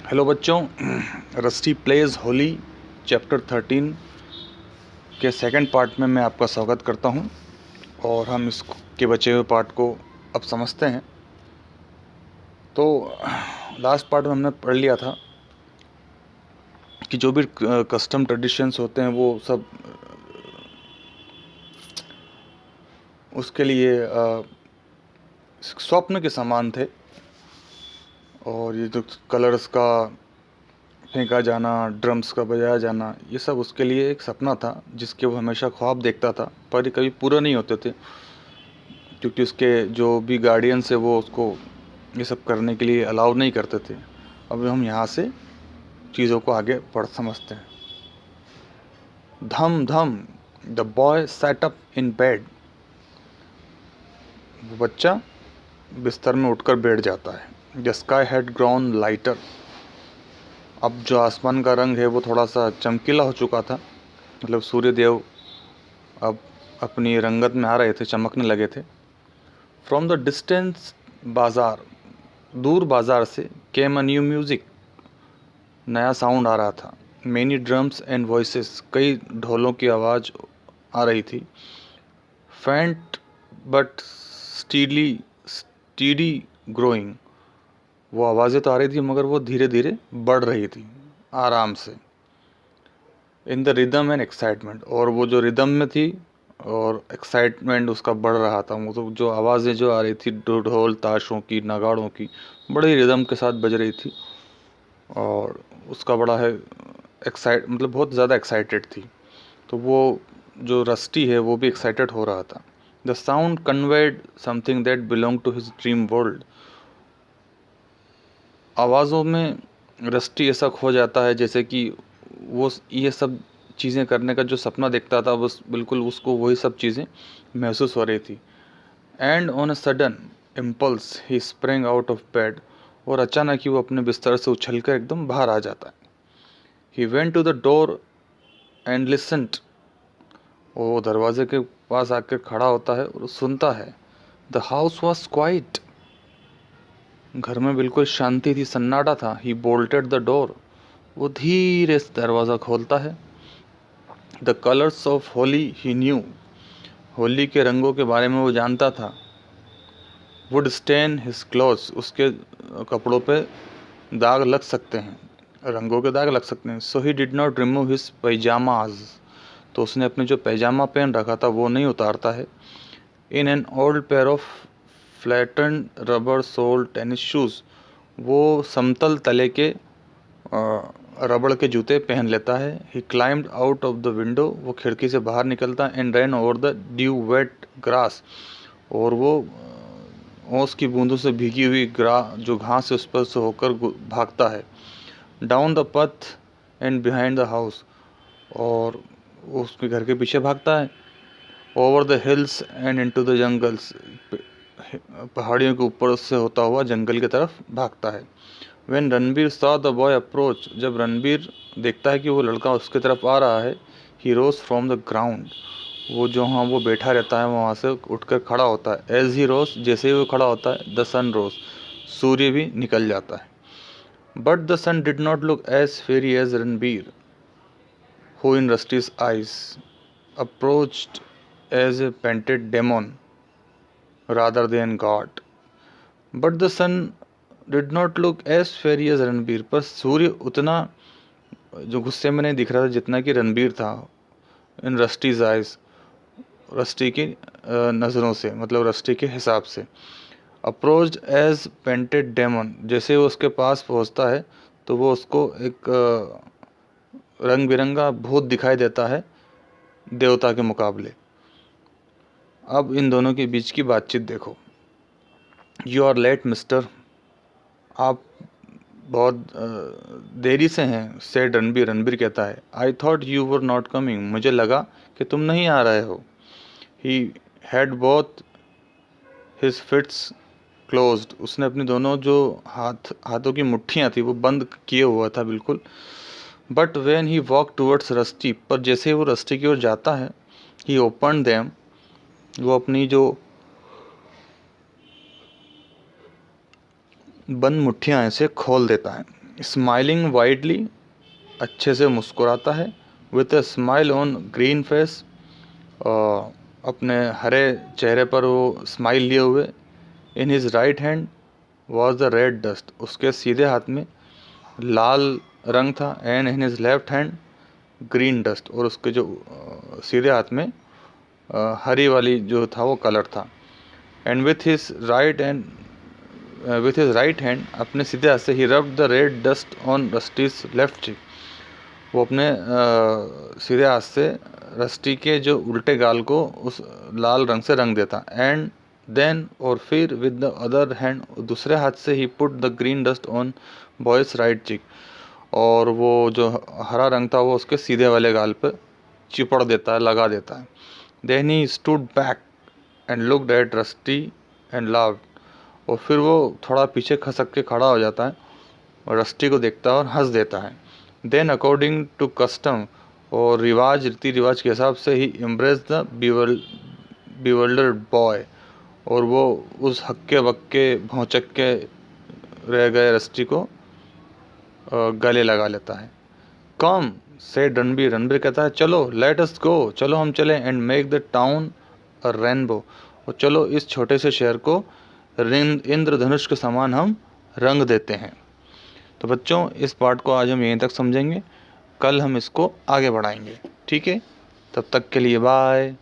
Hello बच्चों, rusty pledge Holi chapter 13 के second part में मैं आपका स्वागत करता हूं और हम इसके बचे हुए पार्ट को अब समझते हैं। तो लास्ट पार्ट में हमने पढ़ लिया था कि जो भी कस्टम ट्रेडिशंस होते हैं वो सब उसके लिए स्वप्न के समान थे। और ये जो कलर्स का फेंका जाना, ड्रम्स का बजाया जाना, ये सब उसके लिए एक सपना था जिसके वो हमेशा ख्वाब देखता था, पर ये कभी पूरा नहीं होते थे क्योंकि उसके जो भी गार्डियंस है वो उसको ये सब करने के लिए अलाउ नहीं करते थे। अब हम यहाँ से चीज़ों को आगे पढ़ समझते हैं। धम धम the boy set up in bed. वो बच्चा बिस्तर में उठकर बैठ जाता है। The sky had grown lighter. अब जो आसमान का रंग है वो थोड़ा सा चमकीला हो चुका था, मतलब सूर्य देव अब अपनी रंगत में आ रहे थे, चमकने लगे थे। फ्रॉम द डिस्टेंस बाजार, दूर बाजार से, केम अ न्यू म्यूजिक, नया साउंड आ रहा था। मेनी ड्रम्स एंड वॉइसेस, कई ढोलों की आवाज़ आ रही थी। फेंट बट स्टीडी ग्रोइंग, वो आवाज़ें तो आ रही थी मगर वो धीरे धीरे बढ़ रही थी, आराम से। In the rhythm and excitement, और वो जो रिदम में थी और एक्साइटमेंट उसका बढ़ रहा था। वो तो जो आवाज़ें जो आ रही थी ढोल ताशों की, नगाड़ों की, बड़े रिदम के साथ बज रही थी और उसका बड़ा है मतलब बहुत ज़्यादा एक्साइटेड थी। तो वो जो रस्टी है वो भी एक्साइटेड हो रहा था। The sound conveyed something that belong to his dream world. आवाज़ों में रस्टी ऐसा खो जाता है जैसे कि वो ये सब चीज़ें करने का जो सपना देखता था बस बिल्कुल उसको वही सब चीज़ें महसूस हो रही थी। And on a sudden impulse he spring out of bed, और अचानक ही वो अपने बिस्तर से उछलकर एकदम बाहर आ जाता है। He went to the door and listened, वो दरवाजे के पास आकर खड़ा होता है और सुनता है। द हाउस वॉज क्वाइट, घर में बिल्कुल शांति थी, सन्नाटा था। ही बोल्टेड द डोर, वो धीरे से दरवाज़ा खोलता है। The colours of Holi he new, Holi के रंगों के बारे में वो जानता था। वुड स्टेन हिज क्लॉथ्स, उसके कपड़ों पे दाग लग सकते हैं, रंगों के दाग लग सकते हैं। So he did not remove his pyjamas, तो उसने अपने जो पैजामा पहन रखा था वो नहीं उतारता है। In an old pair of flatten rubber sole tennis shoes, वो समतल तले के रबड़ के जूते पहन लेता है। He climbed out of the window, वो खिड़की से बाहर निकलता है। And ran over the dew wet grass, और वो ओस की बूंदों से भीगी हुई जो घास है उस पर से होकर भागता है। Down the path and behind the house, और वो उसके घर के पीछे भागता है। Over the hills and into the jungles, पहाड़ियों के ऊपर से होता हुआ जंगल की तरफ भागता है। When Ranbir saw the boy approach, जब रणबीर देखता है कि वो लड़का उसकी तरफ आ रहा है। ही रोज फ्रॉम द ग्राउंड, वो जो हाँ वो बैठा रहता है वहाँ से उठकर खड़ा होता है। एज ही रोज, जैसे ही वो खड़ा होता है, द सन रोज, सूर्य भी निकल जाता है। But the sun did not look as fiery as Ranbir, who in Rusty's eyes approached as a painted demon rather than God. But the sun did not look as fairy as Ranbir, पर सूर्य उतना जो गुस्से में नहीं दिख रहा था जितना कि रणबीर था। इन रस्टीज आइज, रस्टी की नज़रों से, मतलब रस्टी के हिसाब से। अप्रोच्ड एज पेंटेड डेमन, जैसे वो उसके पास पहुंचता है तो वो उसको एक रंग बिरंगा भूत दिखाई देता है देवता के मुकाबले। अब इन दोनों के बीच की बातचीत देखो। यू आर लेट मिस्टर, आप बहुत देरी से हैं, सेड रणबीर, रणबीर कहता है। I thought you were not coming, मुझे लगा कि तुम नहीं आ रहे हो। He had both his fits closed, उसने अपनी दोनों जो हाथों की मुट्ठियाँ थी वो बंद किए हुआ था बिल्कुल। But when he walk towards rusty, पर जैसे ही वो रस्टी की ओर जाता है, ही ओपन देम, वो अपनी जो बंद मुट्ठियाँ ऐसे खोल देता है। स्माइलिंग वाइडली, अच्छे से मुस्कुराता है, with a smile on green face, अपने हरे चेहरे पर वो स्माइल लिए हुए। In his right hand was the red dust, उसके सीधे हाथ में लाल रंग था। And in his left hand green dust, और उसके जो सीधे हाथ में हरी वाली जो था वो कलर था। And with his right hand, अपने सीधे हाथ से, he rubbed the red dust on Rusty's left cheek, वो अपने सीधे हाथ से रस्टी के जो उल्टे गाल को उस लाल रंग से रंग देता। एंड देन, और फिर विद द अदर हैंड, दूसरे हाथ से, he put the green dust on boy's right cheek, और वो जो हरा रंग था वो उसके सीधे वाले गाल पर चिपड़ देता है, लगा देता है। Then he stood back and looked at Rusty and laughed, और फिर वो थोड़ा पीछे खसक के खड़ा हो जाता है और रस्टी को देखता है और हंस देता है। देन अकॉर्डिंग टू कस्टम, और रिवाज, रीति रिवाज के हिसाब से, ही एम्ब्रेस द बिवल्डर्ड बॉय, और वो उस हक्के बक्के भौचक के रह गए रस्टी को गले लगा लेता है। कम से रणबीर, रणबीर कहता है चलो, लेट अस गो, चलो हम चलें, and make the town a rainbow, और चलो इस छोटे से शहर को इंद्रधनुष के समान हम रंग देते हैं। तो बच्चों, इस पार्ट को आज हम यहीं तक समझेंगे, कल हम इसको आगे बढ़ाएंगे। ठीक है, तब तक के लिए बाय।